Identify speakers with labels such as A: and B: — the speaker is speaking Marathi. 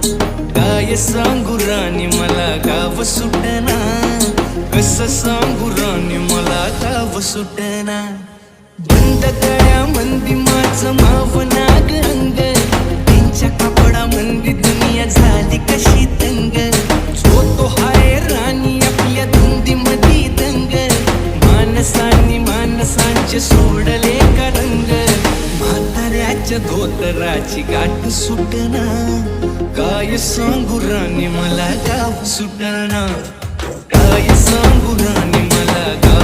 A: काय सांगू राणी मला गाव सुटना, कसं सांगू राणी मला गाव सुटना. बंद गळ्या मंदी माझं माव नाग रंग, त्यांच्या कापडा मंदी दुनिया झाली कशी तंग. जो तो हाय राणी आपल्या धुंदी मधी दंग, माणसांनी माणसांचे सोडले का रंग. म्हाताऱ्याच्या धोतराची गाठ सुटना, काय सांगू राणी मला गाव सुटना. काय सांगू राणी मला गाव